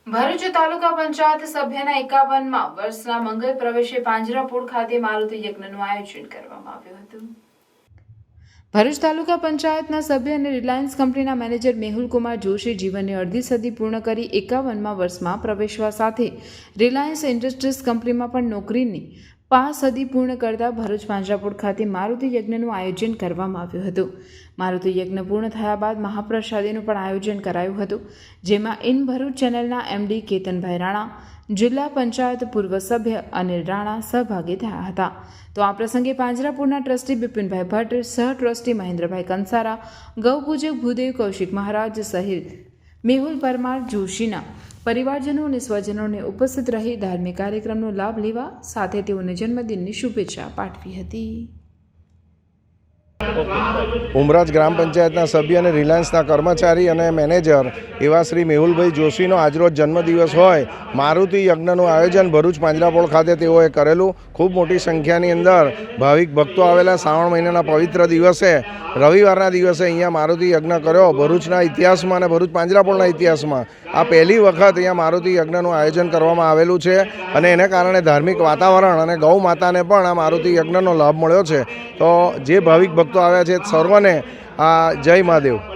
ભરૂચ તાલુકા પંચાયત સભ્યના 51મા વર્ષના મંગલ પ્રવેશે પાંજરાપોળ ખાતે મારુતિ યજ્ઞનું આયોજન કરવામાં આવ્યું હતું। ભરૂચ તાલુકા પંચાયતના સભ્ય અને રિલાયન્સ કંપનીના મેનેજર મેહુલ કુમાર જોશી જીવનની અડધી સદી પૂર્ણ કરી 51મા વર્ષમાં પ્રવેશવા સાથે રિલાયન્સ ઇન્ડસ્ટ્રીઝ કંપનીમાં પણ નોકરીની 5 સદી પૂર્ણ કરતા ભરૂચ પાંજરાપોળ ખાતે મારુતિ યજ્ઞનું આયોજન કરવામાં આવ્યું હતું। મારુતિ યજ્ઞ પૂર્ણ થયા બાદ મહાપ્રસાદીનું પણ આયોજન કરાયું હતું, જેમાં ઇન ભરૂચ ચેનલના એમડી કેતનભાઈ રાણા, જિલ્લા પંચાયત પૂર્વ સભ્ય અનિલ રાણા સહભાગી થયા હતા। તો આ પ્રસંગે પાંજરાપોળના ટ્રસ્ટી બિપિનભાઈ ભટ્ટ, સહ ટ્રસ્ટી મહેન્દ્રભાઈ કંસારા, ગૌપૂજક ભૂદેવ કૌશિક મહારાજ સહિત મેહુલ પરમાર જોશીના પરિવારજનો અને સ્વજનોને ઉપસ્થિત રહી ધાર્મિક કાર્યક્રમનો લાભ લેવા સાથે તેઓને જન્મદિનની શુભેચ્છા પાઠવી હતી। ઉમરાજ ગ્રામ પંચાયતના સભ્ય અને રિલાયન્સના કર્મચારી અને મેનેજર એવા શ્રી મેહુલભાઈ જોશીનો આજરોજ જન્મદિવસ હોય મારુતિ યજ્ઞનું આયોજન ભરૂચ પાંજરાપોળ ખાતે તેઓએ કરેલું। ખૂબ મોટી સંખ્યાની અંદર ભાવિક ભક્તો આવેલા। શ્રાવણ મહિનાના પવિત્ર દિવસે રવિવારના દિવસે અહીંયા મારુતિ યજ્ઞ કર્યો। ભરૂચના ઇતિહાસમાં અને ભરૂચ પાંજરાપોળના ઇતિહાસમાં આ પહેલી વખત અહીંયા મારુતિ યજ્ઞનું આયોજન કરવામાં આવેલું છે અને એને કારણે ધાર્મિક વાતાવરણ અને ગૌ માતાને પણ આ મારુતિ યજ્ઞનો લાભ મળ્યો છે। તો જે ભાવિક ભક્તો આવ્યા છે સર્વને જય મહાદેવ।